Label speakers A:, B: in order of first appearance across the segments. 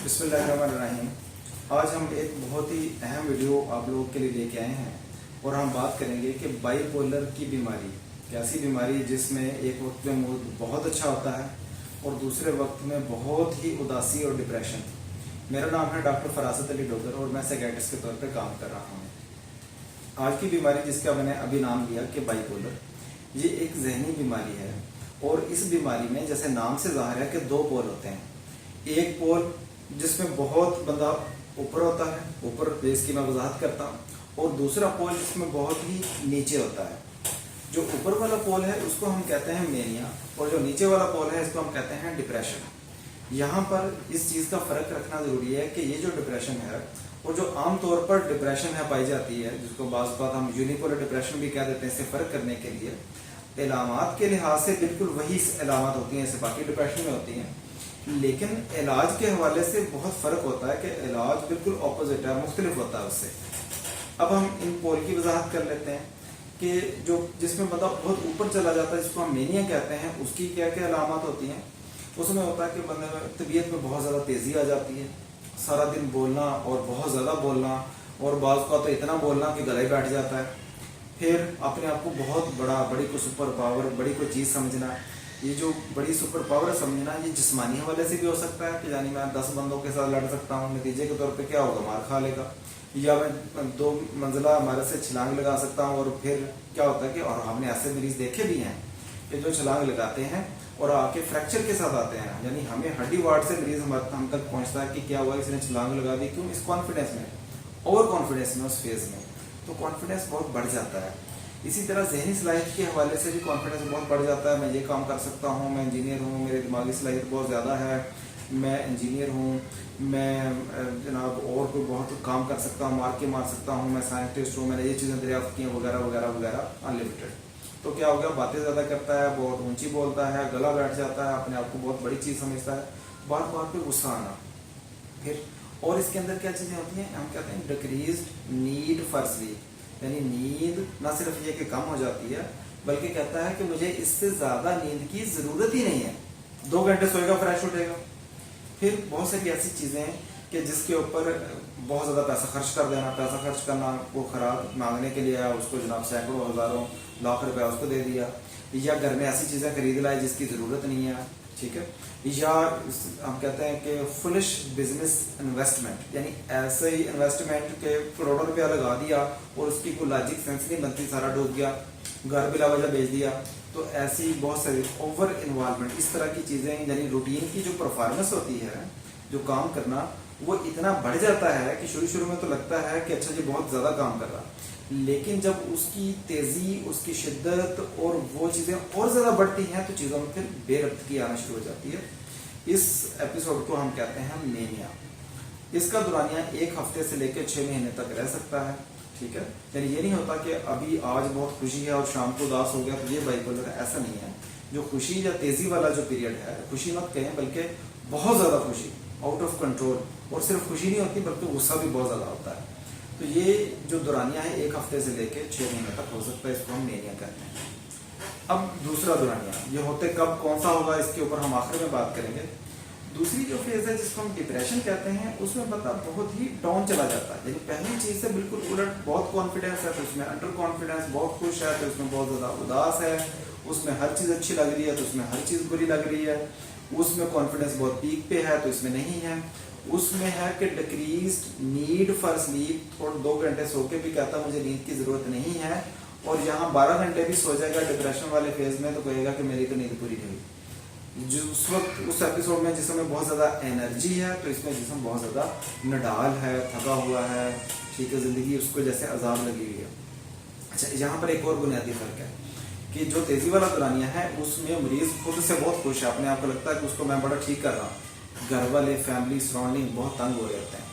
A: बिस्मिल्लाहिर्रहमानिर्रहीम। आज हम एक बहुत ही अहम वीडियो आप लोगों के लिए लेके आए हैं और हम बात करेंगे कि बाईपोलर की बीमारी कैसी बीमारी जिसमें एक वक्त में मूड बहुत अच्छा होता है और दूसरे वक्त में बहुत ही उदासी और डिप्रेशन। मेरा नाम है डॉक्टर फरासत अली डोगर और मैं साइकियाट्रिस्ट के तौर पे काम कर रहा हूँ। आज की बीमारी जिसका मैंने अभी नाम लिया कि बाईपोलर, ये एक जहनी बीमारी है और इस बीमारी में जैसे नाम से जाहिर है कि दो पोल होते हैं। एक पोल जिसमें बहुत बंदा ऊपर होता है, ऊपर जिसकी मैं वजाहत करता हूँ, और दूसरा पोल जिसमें बहुत ही नीचे होता है। जो ऊपर वाला पोल है उसको हम कहते हैं मेनिया और जो नीचे वाला पोल है इसको हम कहते हैं डिप्रेशन। यहाँ पर इस चीज़ का फ़र्क रखना ज़रूरी है कि ये जो डिप्रेशन है और जो आमतौर पर डिप्रेशन है पाई जाती है, जिसको बाज़ बात हम यूनिपोलर डिप्रेशन भी कह देते हैं, इससे फ़र्क करने के लिए इलामात के लिहाज से बिल्कुल वही इलामात होती हैं जैसे बाकी डिप्रेशन में होती हैं, लेकिन इलाज के हवाले से बहुत फ़र्क होता है कि इलाज बिल्कुल ऑपोजिट है, मुख्तलिफ होता है उससे। अब हम इन पोल की वजाहत कर लेते हैं कि जो जिसमें बंदा बहुत ऊपर चला जाता है, जिसको हम मेनिया कहते हैं, उसकी क्या क्या अलामत होती हैं। उसमें होता है कि बंदे में तबीयत में बहुत ज़्यादा तेज़ी आ जाती है, सारा दिन बोलना और बहुत ज़्यादा बोलना, और बाज़ का तो इतना बोलना कि गला ही बैठ जाता है। फिर अपने आप को बहुत बड़ी कोई सुपर पावर, बड़ी कोई चीज़ समझना। ये जो बड़ी सुपर पावर समझना, ये जिस्मानी हवाले से भी हो सकता है कि यानी मैं 10 बंदों के साथ लड़ सकता हूँ, नतीजे के तौर पे क्या होगा, मार खा लेगा। या मैं 2 मंजिला इमारत से छलांग लगा सकता हूँ और फिर क्या होता है कि, और हमने ऐसे मरीज देखे भी हैं कि जो छलांग लगाते हैं और आके फ्रैक्चर के साथ आते हैं, यानी हमें हड्डी वार्ड से मरीज हम तक पहुँचता है कि क्या हुआ, इसने छलांग लगा दी। क्यों? इस कॉन्फिडेंस में, ओवर कॉन्फिडेंस में, उस फेज में, तो कॉन्फिडेंस बहुत बढ़ जाता है। इसी तरह जहनी सलाहियत के हवाले से भी कॉन्फिडेंस बहुत बढ़ जाता है। मैं ये काम कर सकता हूँ, मैं इंजीनियर हूँ, मेरी दिमागी सलाहियत बहुत ज़्यादा है, मैं इंजीनियर हूँ, मैं जनाब और कोई बहुत काम कर सकता हूँ, मार सकता हूँ, मैं साइंटिस्ट हूँ, मैंने ये चीज़ें दरियाफ्त की हैं, वगैरह वगैरह वगैरह, अनलिमिटेड। तो क्या हो गया, बातें ज़्यादा करता है, बहुत ऊँची बोलता है, गला बैठ जाता है, अपने आप को बहुत बड़ी चीज़ समझता है, बार बार पे गुस्सा आना। फिर और इसके अंदर क्या चीज़ें होती हैं, हम कहते हैं डिक्रीज्ड नीड फॉर स्लीप, यानी नींद ना सिर्फ ये कि कम हो जाती है, बल्कि कहता है कि मुझे इससे ज़्यादा नींद की ज़रूरत ही नहीं है, 2 घंटे सोएगा फ्रेश उठेगा। फिर बहुत सारी ऐसी चीज़ें हैं कि जिसके ऊपर बहुत ज़्यादा पैसा खर्च कर देना, पैसा खर्च करना, वो खराब मांगने के लिए आया, उसको जनाब सैकड़ों हज़ारों लाख रुपया उसको दे दिया, या घर में ऐसी चीज़ें खरीद लाई जिसकी ज़रूरत नहीं है, ठीक है। या हम कहते हैं कि फुलिश बिजनेस इन्वेस्टमेंट, यानी ऐसे ही इन्वेस्टमेंट के करोड़ों रुपया लगा दिया और उसकी कोई लॉजिक सेंस नहीं बनती, सारा डूब गया, घर बिला वजह बेच दिया। तो ऐसी बहुत सारी ओवर इन्वॉल्वमेंट, इस तरह की चीज़ें, यानी रूटीन की जो परफॉर्मेंस होती है, जो काम करना, वो इतना बढ़ जाता है कि शुरू में तो लगता है कि अच्छा जी बहुत ज़्यादा काम कर रहा, लेकिन जब उसकी तेज़ी, उसकी शिद्दत और वो चीज़ें और ज़्यादा बढ़ती हैं तो चीज़ों में फिर बेरब्तगी आना शुरू हो जाती है। इस एपिसोड को हम कहते हैं मेनिया। इसका दौरानिया 1 हफ्ते से लेकर 6 महीने तक रह सकता है, ठीक है। यानी ये नहीं होता कि अभी आज बहुत खुशी है और शाम को उदास हो गया तो ये बाइपोलर है, ऐसा नहीं है। जो खुशी या तेज़ी वाला जो पीरियड है, खुशी मत कहें बल्कि बहुत ज़्यादा खुशी, आउट ऑफ कंट्रोल, और सिर्फ खुशी नहीं होती बल्कि गुस्सा भी बहुत ज़्यादा होता है। तो ये जो दौरानिया है 1 हफ्ते से लेकर 6 महीने तक हो सकता है, इसको हम मेनिया कहते हैं। अब दूसरा दौरानिया, ये होते कब, कौन सा होगा, इसके ऊपर हम आखिर में बात करेंगे। दूसरी जो फेज है जिसको हम डिप्रेशन कहते हैं, उसमें बंदा बहुत ही डाउन चला जाता है, यानी पहली चीज़ से बिल्कुल उलट, बहुत कॉन्फिडेंस है तो उसमें अंडर कॉन्फिडेंस, बहुत खुश है तो उसमें बहुत ज़्यादा उदास है, उसमें हर चीज़ अच्छी लग रही है तो उसमें हर चीज़ बुरी लग रही है, उसमें कॉन्फिडेंस बहुत पीक पे है तो इसमें नहीं है, उसमें है कि डिक्रीज्ड नीड फॉर स्लीप, और 2 घंटे सो के भी कहता मुझे नींद की ज़रूरत नहीं है, और यहाँ 12 घंटे भी सो जाएगा डिप्रेशन वाले फेज में तो कहेगा कि मेरी तो नींद पूरी नहीं हुई। जो उस वक्त उस एपिसोड में जिसमें बहुत ज़्यादा एनर्जी है तो इसमें जिसमें बहुत ज़्यादा नडाल है, थका हुआ है, ठीक है, ज़िंदगी उसको जैसे अजाब लगी हुई है। अच्छा, यहाँ पर एक और बुनियादी फ़र्क है कि जो तेज़ी वाला दौरानिया है उसमें मरीज़ खुद से बहुत खुश है, अपने आप को लगता है कि उसको मैं बड़ा ठीक कर रहा हूँ, घर वाले, फैमिली, सराउंडिंग बहुत तंग हो रहे होते हैं।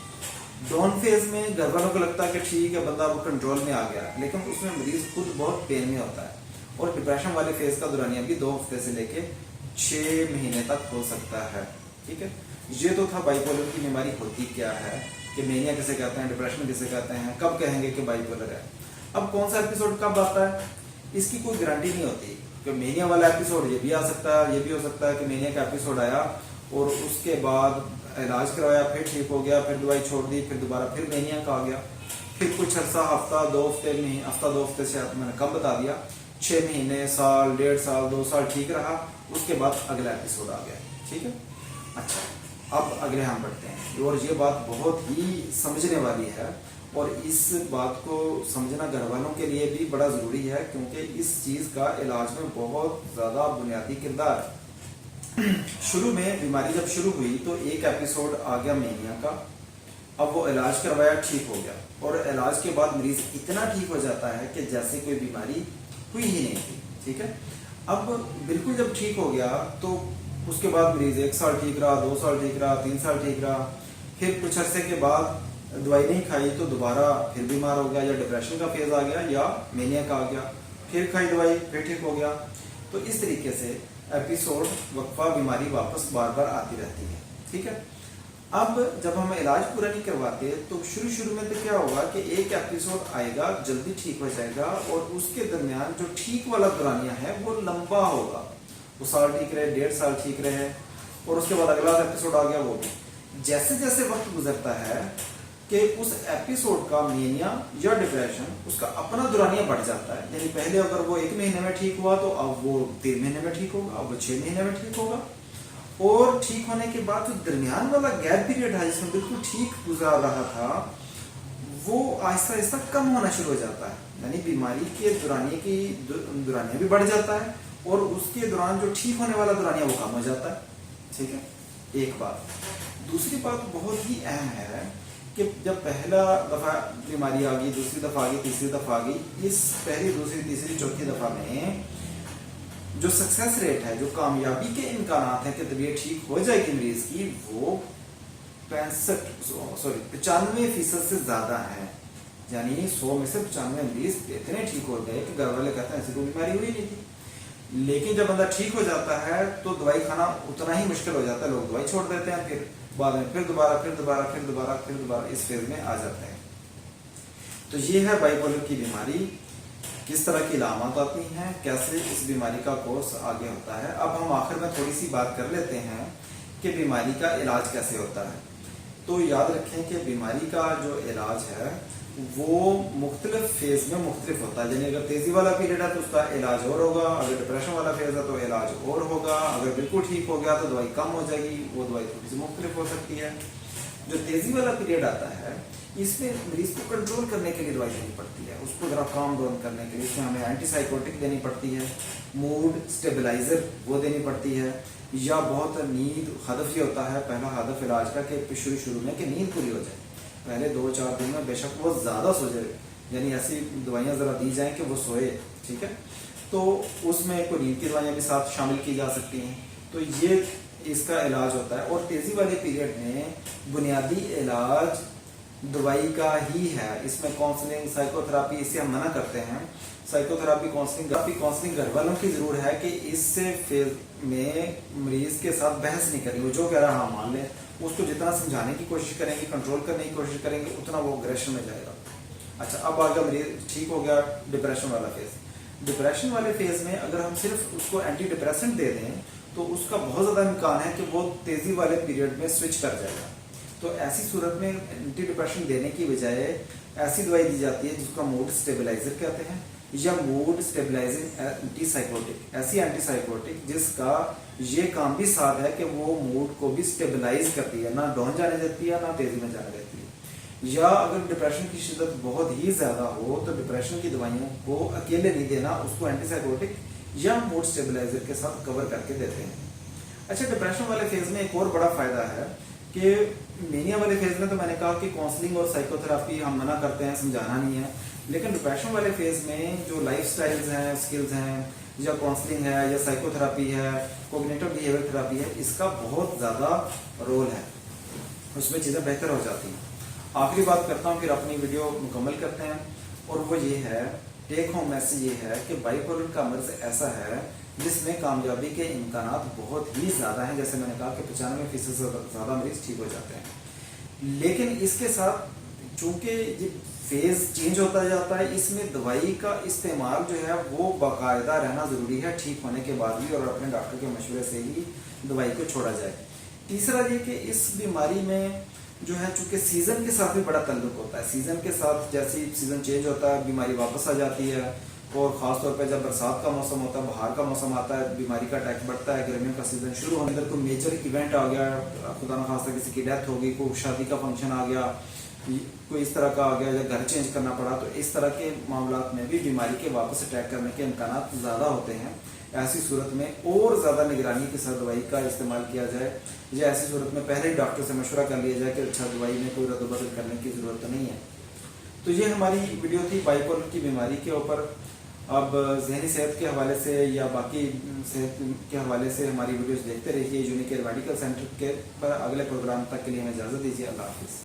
A: डाउन फेज में घर वालों को लगता है कि ठीक है बंदा अब कंट्रोल में आ गया, लेकिन उसमें मरीज खुद बहुत पेन में होता है। और डिप्रेशन वाले फेज का दौरानिया भी 2 हफ्ते से लेके 6 महीने तक हो सकता है, ठीक है। ये तो था बाइपोलर की बीमारी होती क्या है, कि मेनिया किसे कहते हैं, डिप्रेशन किसे कहते हैं, कब कहेंगे कि बाइपोलर है। अब कौन सा एपिसोड कब आता है, इसकी कोई गारंटी नहीं होती कि मेनिया वाला एपिसोड ये भी आ सकता है, ये भी हो सकता है कि मेनिया का एपिसोड आया और उसके बाद इलाज करवाया, फिर ठीक हो गया, फिर दवाई छोड़ दी, फिर दोबारा फिर मेनिया का आ गया, फिर कुछ अर्सा हफ्ता 2 हफ्ते में, हफ्ता 2 हफ्ते से मैंने कम बता दिया, 6 महीने, साल, 1.5 साल, 2 साल ठीक रहा, उसके बाद अगला एपिसोड आ गया। ठीक है, अच्छा अब अगले हम बढ़ते हैं। और ये बात बहुत ही समझने वाली है, और इस बात को समझना घर वालों के लिए भी बड़ा ज़रूरी है, क्योंकि इस चीज़ का इलाज में बहुत ज़्यादा बुनियादी किरदार है। शुरू में बीमारी जब शुरू हुई तो एक एपिसोड आ गया मेनिया का, अब वो इलाज करवाया, ठीक हो गया, और इलाज के बाद मरीज इतना ठीक हो जाता है कि जैसे कोई बीमारी हुई ही नहीं थी। ठीक है, अब बिल्कुल जब ठीक हो गया तो उसके बाद मरीज 1 साल ठीक रहा, 2 साल ठीक रहा, 3 साल ठीक रहा, फिर कुछ अरसे के बाद दवाई नहीं खाई तो दोबारा फिर बीमार हो गया, या डिप्रेशन का फेज आ गया या मेनिया का आ गया, फिर खाई दवाई फिर ठीक हो गया। तो इस तरीके से एपिसोड वक्फा बीमारी वापस बार बार आती रहती है। ठीक है, अब जब हम इलाज पूरा नहीं करवाते तो शुरू में तो क्या होगा कि एक एपिसोड आएगा, जल्दी ठीक हो जाएगा, और उसके दरमियान जो ठीक वाला दौरानिया है वो लंबा होगा, वो साल ठीक रहे, 1.5 साल ठीक रहे, और उसके बाद अगला एपिसोड आ गया वो भी। जैसे जैसे वक्त गुजरता है कि उस एपिसोड का मेनिया या डिप्रेशन उसका अपना दौरानिया बढ़ जाता है, यानी पहले अगर वो 1 महीने में ठीक हुआ तो अब वो 3 महीने में ठीक होगा, अब वो 6 महीने में ठीक होगा, और ठीक होने के बाद जो दरमियान वाला गैप पीरियड है जिसमें बिल्कुल ठीक गुजार रहा था वो आहिस्ता आहिस्ता कम होना शुरू हो जाता है, यानी बीमारी के दौरानिया भी बढ़ जाता है, और उसके दौरान जो ठीक होने वाला दौरानिया वो कम हो जाता है। ठीक है, एक बात। दूसरी बात बहुत ही अहम है कि जब पहला दफ़ा बीमारी आ गई, दूसरी दफ़ा आ गई, तीसरी दफ़ा आ गई, इस पहली, दूसरी, तीसरी, चौथी दफ़ा में जो सक्सेस रेट है, जो कामयाबी के इम्कानात हैं कि तबीयत ठीक हो जाएगी मरीज की, वो 95% से ज़्यादा है। यानी 100 में से 95 मरीज इतने ठीक हो गए कि घर वाले कहते हैं ऐसी कोई बीमारी हुई नहीं थी। लेकिन जब बंदा ठीक हो जाता है तो दवाई खाना उतना ही मुश्किल हो जाता है, लोग दवाई छोड़ देते हैं, फिर बाद में फिर दोबारा इस फेज में आ जाते हैं। तो ये है बाइपोलर की बीमारी, किस तरह की इलामत आती हैं, कैसे इस बीमारी का कोर्स आगे होता है। अब हम आखिर में थोड़ी सी बात कर लेते हैं कि बीमारी का इलाज कैसे होता है। तो याद रखें कि बीमारी का जो इलाज है वो मुख्तलिफ फेज में मुख्तलिफ होता है, यानी अगर तेजी वाला पीरियड है तो उसका इलाज और होगा, अगर डिप्रेशन वाला फेज है तो इलाज और होगा, अगर बिल्कुल ठीक हो गया तो दवाई कम हो जाएगी, वो दवाई थोड़ी सी मुख्तलिफ हो सकती है। जो तेजी वाला पीरियड आता है इसमें मरीज को कंट्रोल करने के लिए दवाई देनी पड़ती है, उसको जरा काम डाउन करने के लिए इसमें हमें एंटीसाइकोटिक देनी पड़ती है, मूड स्टेबलाइजर वो देनी पड़ती है, या बहुत नींद हदफ ये होता है, पहला हदफ इलाज का कि शुरू में कि नींद पूरी हो जाए, पहले 2-4 दिन में बेशक वो ज़्यादा सो जाए, यानी ऐसी दवाइयाँ ज़रा दी जाएं कि वो सोए। ठीक है, तो उसमें कोई नींद की दवाइयाँ भी साथ शामिल की जा सकती हैं। तो ये इसका इलाज होता है, और तेज़ी वाले पीरियड में बुनियादी इलाज दवाई का ही है। इसमें काउंसलिंग, साइकोथेरापी इसे हम मना करते हैं, साइकोथेरापी, काउंसलिंग घर वालों की ज़रूर है कि इस फेज में मरीज के साथ बहस नहीं करनी, वो जो कह रहा है हाँ मान लें, उसको जितना समझाने की कोशिश करेंगे, कंट्रोल करने की कोशिश करेंगे, उतना वो अग्रेशन में जाएगा। अच्छा, अब आ गया मरीज ठीक हो गया, डिप्रेशन वाला फेज। डिप्रेशन वाले फेज में अगर हम सिर्फ उसको एंटी डिप्रेसेंट दे दें तो उसका बहुत ज़्यादा इम्कान है कि वो तेज़ी वाले पीरियड में स्विच कर जाएगा। तो ऐसी सूरत में एंटी डिप्रेशन देने की बजाय ऐसी दवाई दी जाती है जिसका मूड स्टेबलाइजर कहते हैं, या मूड स्टेबलाइजिंग एंटीसाइकोटिक, ऐसी एंटीसाइकोटिक जिसका ये काम भी साथ है कि वो मूड को भी स्टेबलाइज करती है, ना डाउन जाने देती है ना तेजी में जाने देती है। या अगर डिप्रेशन की शिद्दत बहुत ही ज़्यादा हो तो डिप्रेशन की दवाइयों को अकेले नहीं देना, उसको एंटीसाइकोटिक या मूड स्टेबलाइजर के साथ कवर करके देते हैं। अच्छा, डिप्रेशन वाले फेज में एक और बड़ा फायदा है कि मेनिया वाले फेज में तो मैंने कहा कि काउंसलिंग और साइकोथेरापी हम मना करते हैं, समझाना नहीं है, लेकिन डिप्रेशन वाले फेज में जो लाइफ स्टाइल्स हैं, स्किल्स हैं, या काउंसलिंग है, या साइकोथेरापी है, कोग्निटिव बिहेवियर थेरापी है, इसका बहुत ज़्यादा रोल है, उसमें चीज़ें बेहतर हो जाती हैं। आखिरी बात करता हूँ, फिर अपनी वीडियो मुकम्मल करते हैं, और वो ये है, टेक होम मैसेज ये है कि बाइपोलर का मर्ज ऐसा है जिसमें कामयाबी के इम्कानात बहुत ही ज़्यादा हैं। जैसे मैंने कहा कि 95% से ज़्यादा मरीज ठीक हो जाते हैं, लेकिन इसके साथ चूँकि ये फेज चेंज होता जाता है, इसमें दवाई का इस्तेमाल जो है वो बाकायदा रहना ज़रूरी है ठीक होने के बाद भी, और अपने डॉक्टर के मशवरे से ही दवाई को छोड़ा जाए। तीसरा ये कि इस बीमारी में जो है चूंकि सीज़न के साथ भी बड़ा ताल्लुक होता है, सीज़न के साथ जैसे ही सीज़न चेंज होता है बीमारी वापस आ जाती है, और ख़ास तौर पर जब बरसात का मौसम होता है, बाहर का मौसम आता है, बीमारी का अटैक बढ़ता है, गर्मियों का सीज़न शुरू होने अंदर कोई मेजर इवेंट आ गया, खुदा न खास्ता किसी की डेथ हो गई, कोई शादी का फंक्शन आ गया, कोई इस तरह का आ गया या घर चेंज करना पड़ा, तो इस तरह के मामलात में भी बीमारी के वापस अटैक करने के इम्कानात ज़्यादा होते हैं। ऐसी सूरत में और ज़्यादा निगरानी के साथ दवाई का इस्तेमाल किया जाए, या ऐसी सूरत में पहले ही डॉक्टर से मशवरा कर लिया जाए कि अच्छा दवाई में कोई रद्द-बदल करने की ज़रूरत नहीं है। तो ये हमारी वीडियो थी बाइपोलर की बीमारी के ऊपर। अब ज़हनी सेहत के हवाले से या बाकी सेहत के हवाले से हमारी वीडियोस देखते रहिए यूनिकेयर मेडिकल सेंटर के पर। अगले प्रोग्राम तक के लिए हमें इजाज़त दीजिए। अल्लाह हाफिज़।